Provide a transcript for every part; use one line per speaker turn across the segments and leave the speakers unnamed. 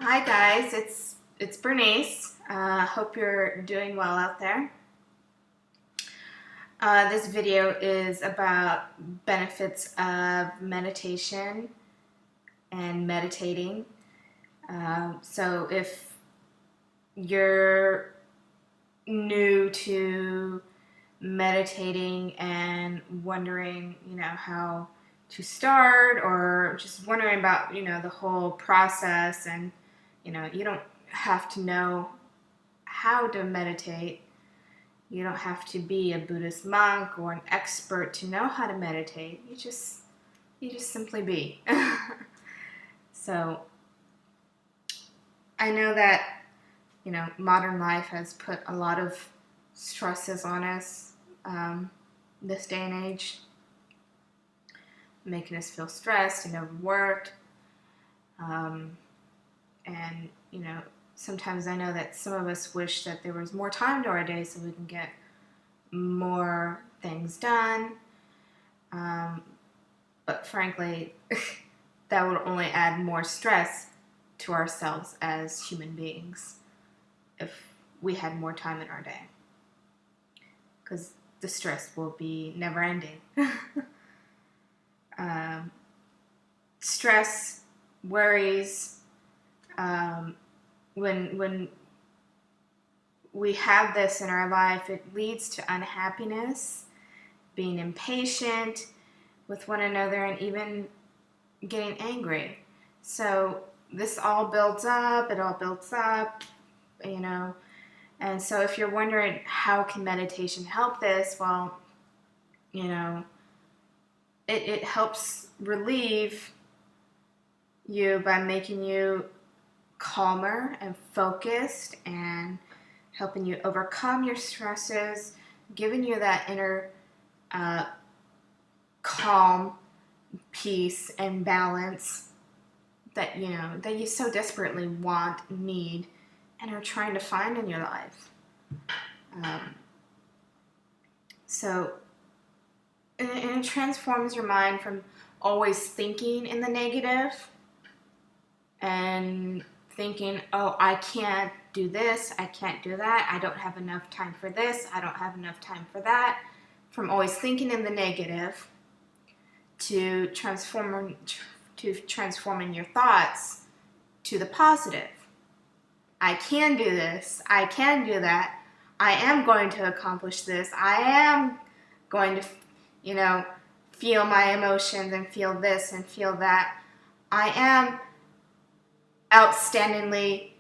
Hi guys, it's Bernice. Hope you're doing well out there. This video is about benefits of meditation and meditating. So if you're new to meditating and wondering, how to start, or just wondering about, the whole process, and you don't have to know how to meditate. You don't have to be a Buddhist monk or an expert to know how to meditate. You just simply be. So I know that modern life has put a lot of stresses on us this day and age, making us feel stressed and overworked. And sometimes I know that some of us wish that there was more time to our day so we can get more things done. But frankly, that would only add more stress to ourselves as human beings if we had more time in our day, because the stress will be never ending. Stress, worries, when we have this in our life, it leads to unhappiness, being impatient with one another, and even getting angry. So this all builds up, it all builds up, And so if you're wondering how can meditation help this, well, it helps relieve you by making you calmer and focused and helping you overcome your stresses, giving you that inner calm, peace, and balance that you so desperately want, need, and are trying to find in your life. So it transforms your mind from always thinking in the negative and thinking, oh, I can't do this, I can't do that, I don't have enough time for this, I don't have enough time for that, from always thinking in the negative to transforming your thoughts to the positive. I can do this, I can do that, I am going to accomplish this, I am going to, feel my emotions and feel this and feel that. I am outstandingly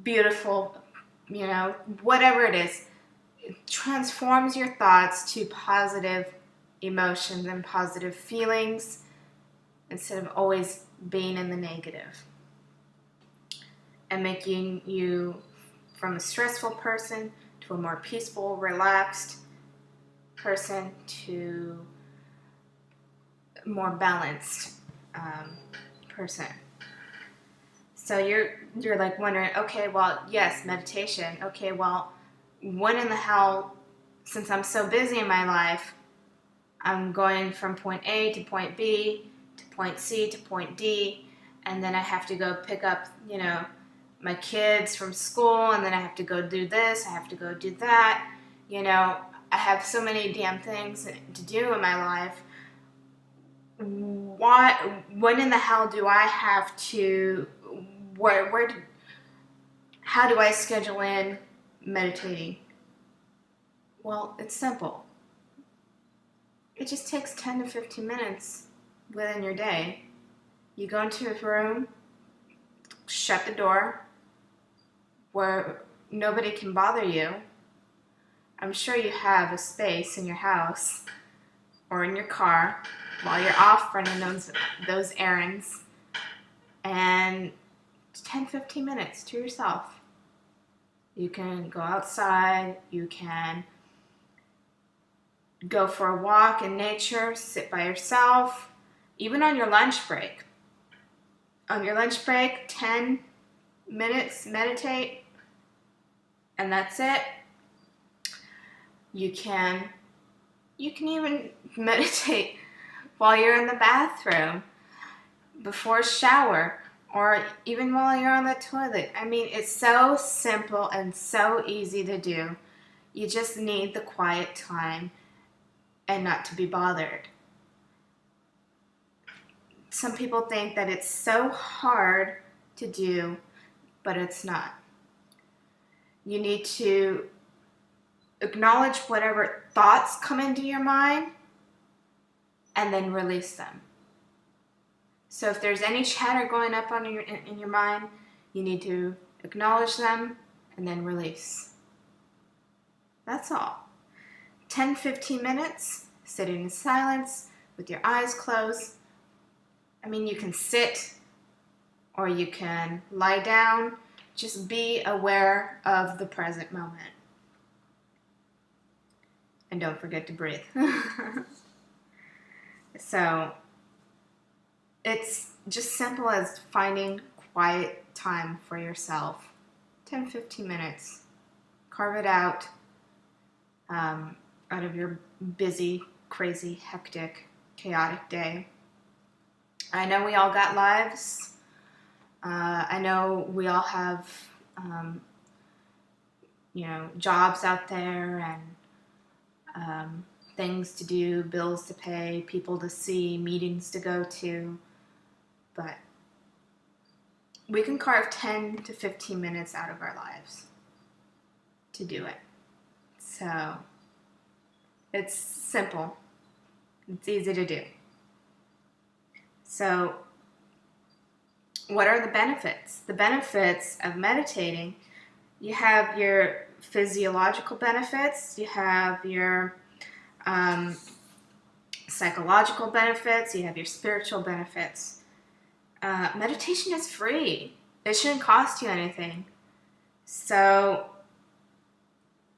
beautiful, whatever it is. It transforms your thoughts to positive emotions and positive feelings instead of always being in the negative, and making you from a stressful person to a more peaceful, relaxed person to a more balanced person. So you're like wondering, okay, well, yes, meditation. Okay, well, when in the hell, since I'm so busy in my life, I'm going from point A to point B to point C to point D, and then I have to go pick up, my kids from school, and then I have to go do this, I have to go do that. I have so many damn things to do in my life. When in the hell do I have to, how do I schedule in meditating? Well, it's simple. It just takes 10 to 15 minutes within your day. You go into a room, shut the door, where nobody can bother you. I'm sure you have a space in your house or in your car while you're off running those errands, and 10-15 minutes to yourself. You can go outside, you can go for a walk in nature, sit by yourself, even on your lunch break. On your lunch break, 10 minutes, meditate, and that's it. You can even meditate while you're in the bathroom, before a shower, or even while you're on the toilet. I mean, it's so simple and so easy to do. You just need the quiet time and not to be bothered. Some people think that it's so hard to do, but it's not. You need to acknowledge whatever thoughts come into your mind and then release them. So if there's any chatter going up in your mind, you need to acknowledge them and then release. That's all. 10-15 minutes sitting in silence with your eyes closed. I mean, you can sit or you can lie down. Just be aware of the present moment. And don't forget to breathe. So it's just simple as finding quiet time for yourself. 10-15 minutes. Carve it out of your busy, crazy, hectic, chaotic day. I know we all got lives. I know we all have, jobs out there and things to do, bills to pay, people to see, meetings to go to. But we can carve 10 to 15 minutes out of our lives to do it. So it's simple. It's easy to do. So what are the benefits? The benefits of meditating, you have your physiological benefits, you have your psychological benefits, you have your spiritual benefits. Meditation is free. It shouldn't cost you anything. So,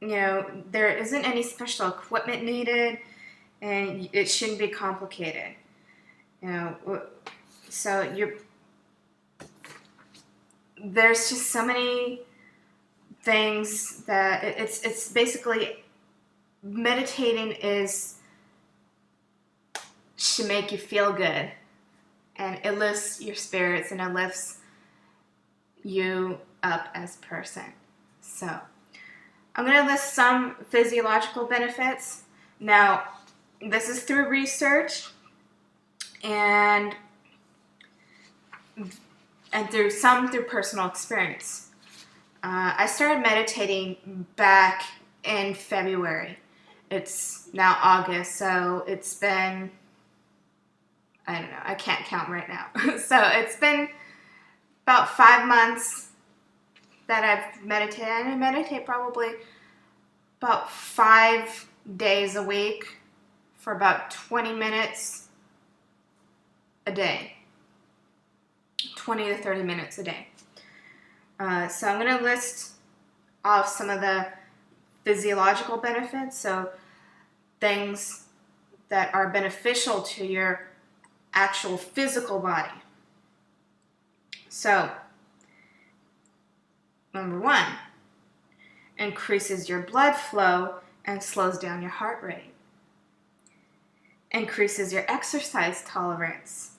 there isn't any special equipment needed, and it shouldn't be complicated. So there's just so many things that it's basically meditating should make you feel good, and it lifts your spirits and it lifts you up as a person. So I'm going to list some physiological benefits. Now, this is through research and through personal experience. I started meditating back in February. It's now August, so it's been, I don't know, I can't count right now. So it's been about 5 months that I've meditated. I meditate probably about 5 days a week for about 20 minutes a day. 20 to 30 minutes a day. So I'm going to list off some of the physiological benefits, so things that are beneficial to your actual physical body. So, number 1, increases your blood flow and slows down your heart rate. Increases your exercise tolerance.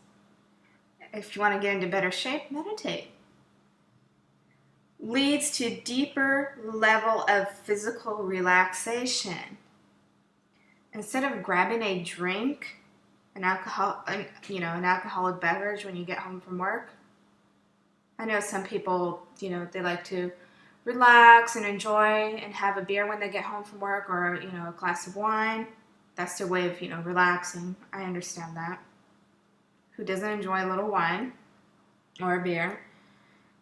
If you want to get into better shape, meditate. Leads to deeper level of physical relaxation. Instead of grabbing a drink, an alcoholic beverage when you get home from work, I know some people, they like to relax and enjoy and have a beer when they get home from work, or, a glass of wine. That's their way of, relaxing. I understand that. Who doesn't enjoy a little wine or a beer?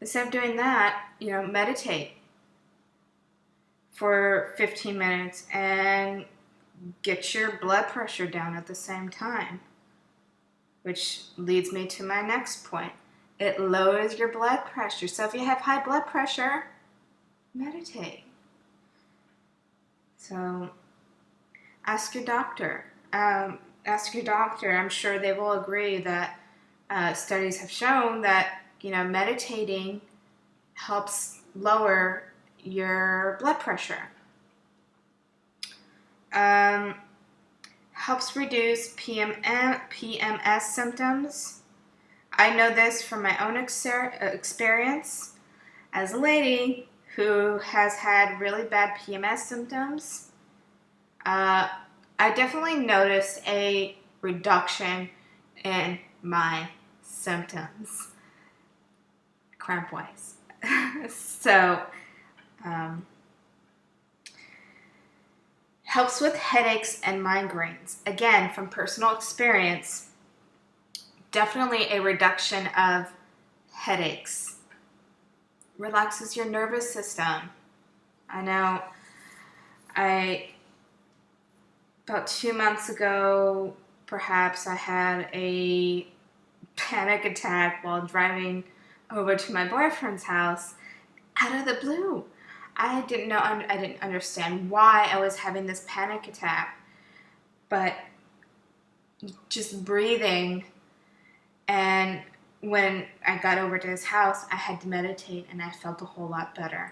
Instead of doing that, meditate for 15 minutes and get your blood pressure down at the same time. Which leads me to my next point. It lowers your blood pressure. So if you have high blood pressure, meditate. So ask your doctor. I'm sure they will agree that studies have shown that meditating helps lower your blood pressure. Helps reduce PMS symptoms. I know this from my own experience as a lady who has had really bad PMS symptoms. I definitely noticed a reduction in my symptoms, cramp-wise. So, helps with headaches and migraines. Again, from personal experience, definitely a reduction of headaches. Relaxes your nervous system. I know about 2 months ago, perhaps, I had a panic attack while driving over to my boyfriend's house out of the blue. I didn't understand why I was having this panic attack, but just breathing, and when I got over to his house, I had to meditate and I felt a whole lot better.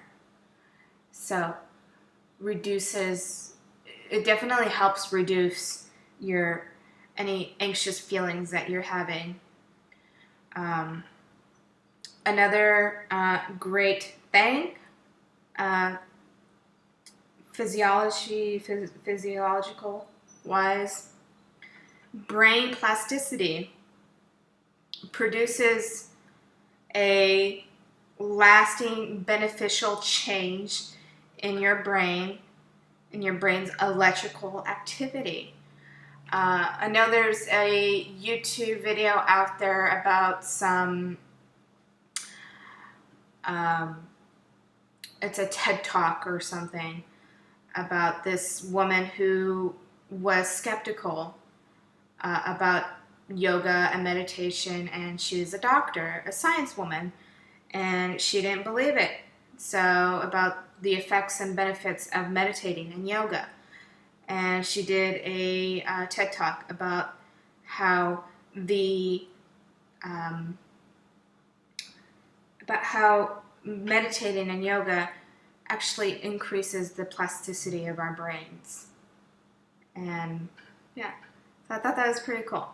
So it definitely helps reduce any anxious feelings that you're having. Another great thing, physiological wise, brain plasticity produces a lasting beneficial change in your brain, in your brain's electrical activity. I know there's a YouTube video out there about it's a TED Talk or something, about this woman who was skeptical about yoga and meditation, and she was a doctor, a science woman, and she didn't believe it. So about the effects and benefits of meditating and yoga. And she did a TED Talk about how meditating and yoga actually increases the plasticity of our brains. And yeah, so I thought that was pretty cool.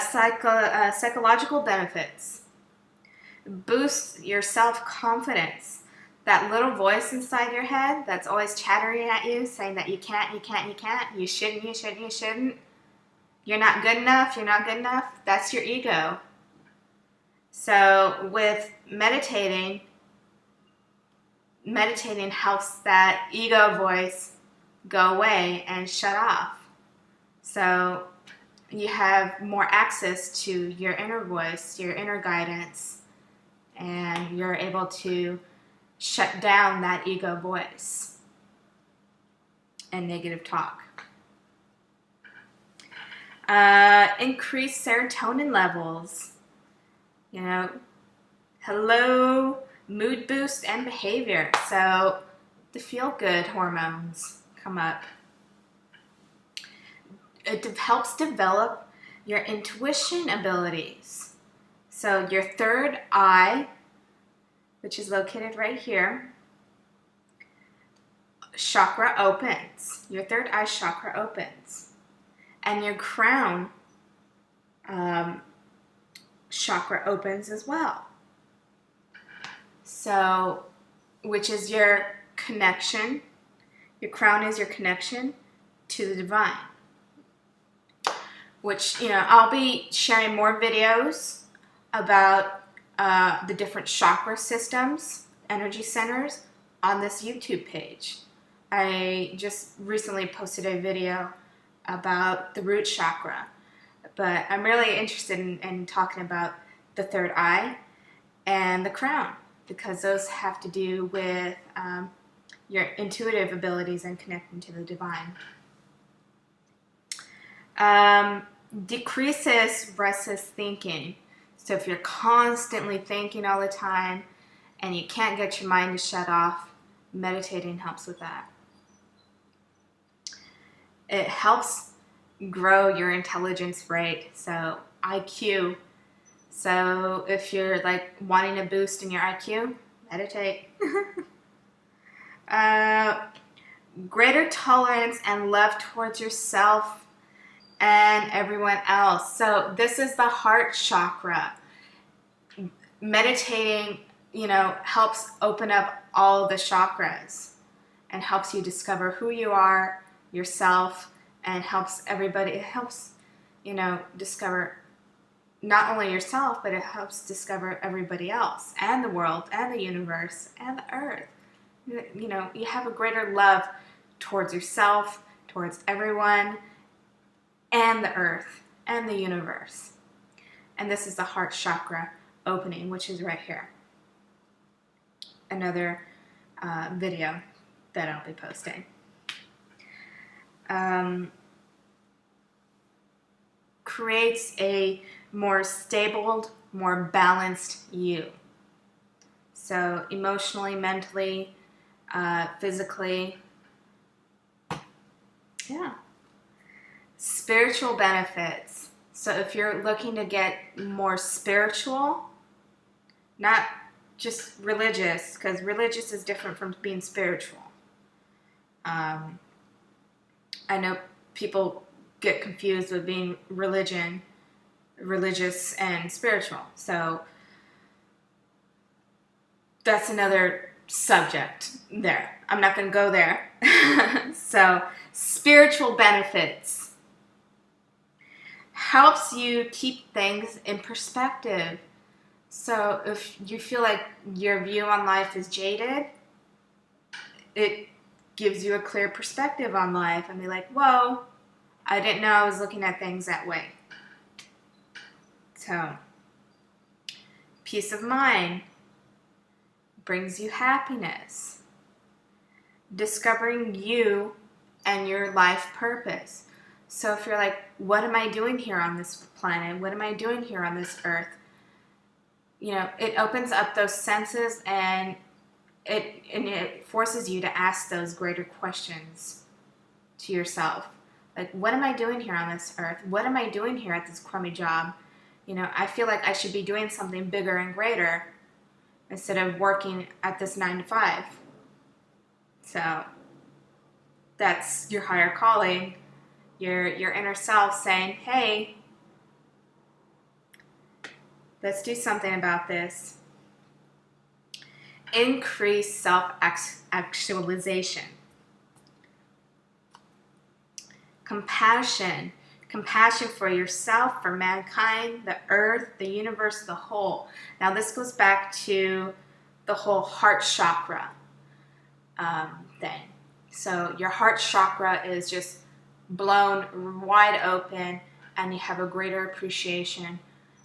Psychological benefits. Boost your self-confidence. That little voice inside your head that's always chattering at you, saying that you can't, you shouldn't. You're not good enough, that's your ego. So with meditating helps that ego voice go away and shut off. So you have more access to your inner voice, your inner guidance, and you're able to shut down that ego voice and negative talk. Increase serotonin levels. Hello, mood boost and behavior. So the feel-good hormones come up. It helps develop your intuition abilities. So your third eye, which is located right here, chakra opens. Your third eye chakra opens. And your crown chakra opens as well. So, which is your connection. Your crown is your connection to the divine. Which, I'll be sharing more videos about the different chakra systems, energy centers, on this YouTube page. I just recently posted a video about the root chakra, but I'm really interested in talking about the third eye and the crown, because those have to do with your intuitive abilities and connecting to the divine. Decreases restless thinking. So if you're constantly thinking all the time and you can't get your mind to shut off, meditating helps with that. It helps grow your intelligence rate, so IQ. So if you're wanting a boost in your IQ, meditate. Greater tolerance and love towards yourself and everyone else. So this is the heart chakra. Meditating, helps open up all the chakras and helps you discover who you are, yourself, and helps everybody. It helps, discover not only yourself, but it helps discover everybody else and the world and the universe and the earth. You have a greater love towards yourself, towards everyone, and the earth and the universe. And this is the heart chakra opening, which is right here. Another video that I'll be posting. Creates a more stable, more balanced you. So emotionally, mentally, physically. Yeah. Spiritual benefits. So if you're looking to get more spiritual, not just religious, because religious is different from being spiritual. I know people get confused with being religious and spiritual. So that's another subject there. I'm not going to go there. So spiritual benefits helps you keep things in perspective. So if you feel like your view on life is jaded, it gives you a clear perspective on life and be like, whoa, I didn't know I was looking at things that way. So, peace of mind brings you happiness. Discovering you and your life purpose. So if you're like, what am I doing here on this planet? What am I doing here on this earth? It opens up those senses and it forces you to ask those greater questions to yourself. Like, what am I doing here on this earth? What am I doing here at this crummy job? I feel like I should be doing something bigger and greater instead of working at this 9 to 5. So that's your higher calling, your inner self saying, hey, let's do something about this. Increase self-actualization. Compassion for yourself, for mankind, the earth, the universe, the whole. Now this goes back to the whole heart chakra thing. So your heart chakra is just blown wide open and you have a greater appreciation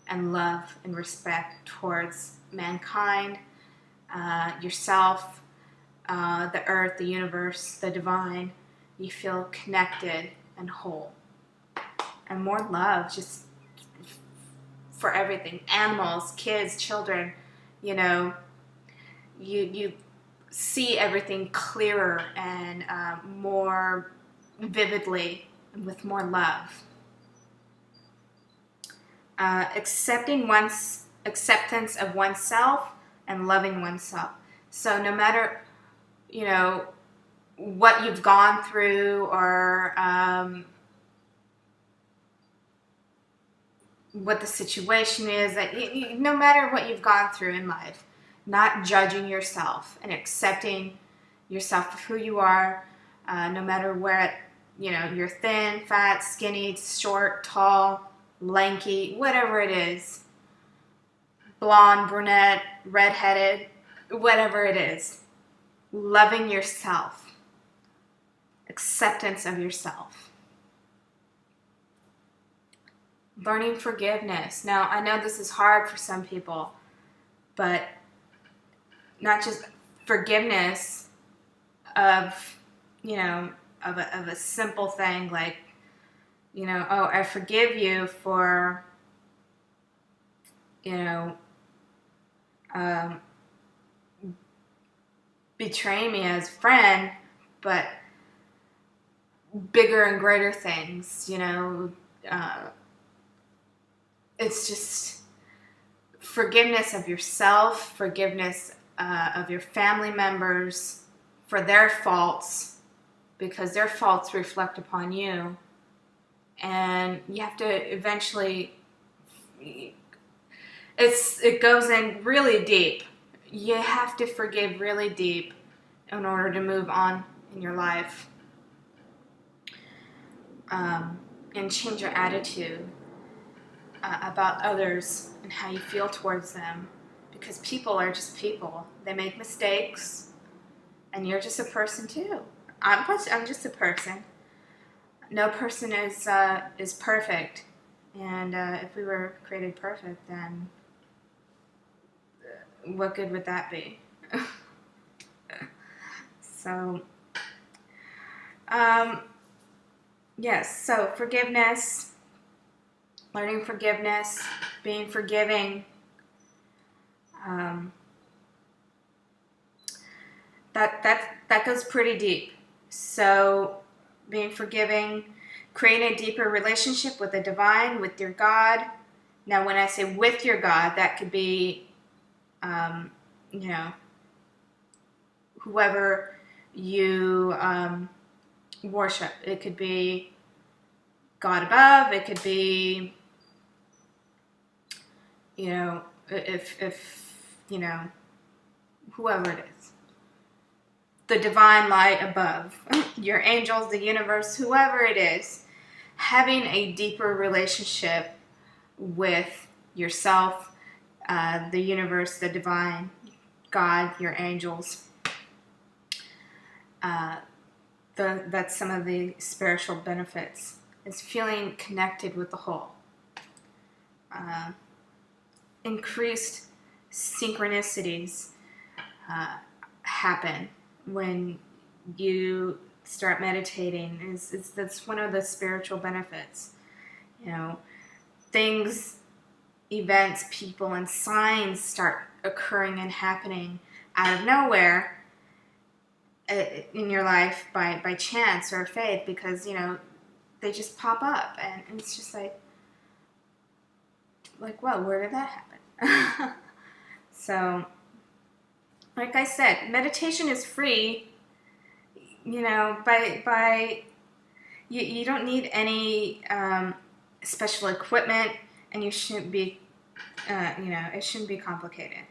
and love and respect towards mankind, yourself, the earth, the universe, the divine. You feel connected and whole. And more love just for everything. Animals, kids, children, you see everything clearer and more vividly and with more love. Acceptance of oneself and loving oneself. So no matter, what you've gone through or what the situation is, that no matter what you've gone through in life, not judging yourself and accepting yourself for who you are, no matter where, you're thin, fat, skinny, short, tall, lanky, whatever it is, blonde, brunette, redheaded, whatever it is, loving yourself, acceptance of yourself. Learning forgiveness. Now, I know this is hard for some people, but not just forgiveness of, of a simple thing like, oh, I forgive you for, betraying me as a friend, but bigger and greater things, it's just forgiveness of yourself, forgiveness of your family members for their faults, because their faults reflect upon you. and you have to eventually, it goes in really deep. You have to forgive really deep in order to move on in your life, and change your attitude about others and how you feel towards them, because people are just people. They make mistakes, and you're just a person too. I'm just a person. No person is perfect, and if we were created perfect, then what good would that be? So, yes. So forgiveness, learning forgiveness, being forgiving. That goes pretty deep. So, being forgiving, creating a deeper relationship with the divine, with your God. Now, when I say with your God, that could be, you know, whoever you worship. It could be God above. It could be, you know, if you know, whoever it is. The divine light above, your angels, the universe, whoever it is, having a deeper relationship with yourself, the universe, the divine, God, your angels. That's some of the spiritual benefits, is feeling connected with the whole. Increased synchronicities happen when you start meditating. That's one of the spiritual benefits. You know, things, events, people, and signs start occurring and happening out of nowhere in your life by chance or faith, because, you know, they just pop up, and it's just like, whoa, where did that happen? So, like I said, meditation is free. You know, you don't need any special equipment, and you shouldn't be, you know, it shouldn't be complicated.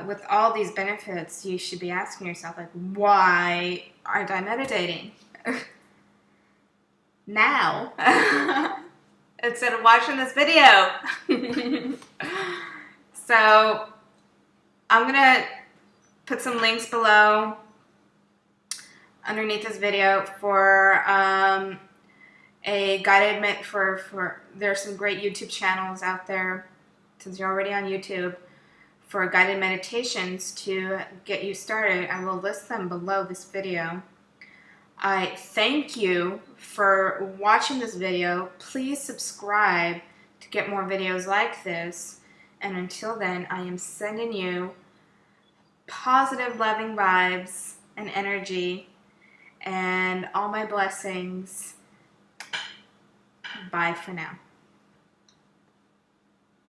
With all these benefits, you should be asking yourself, like, why aren't I meditating now instead of watching this video? So I'm gonna put some links below underneath this video for a guided for there's some great YouTube channels out there, since you're already on YouTube, for guided meditations to get you started. I will list them below this video. I thank you for watching this video. Please subscribe to get more videos like this. And until then, I am sending you positive, loving vibes and energy and all my blessings. Bye for now.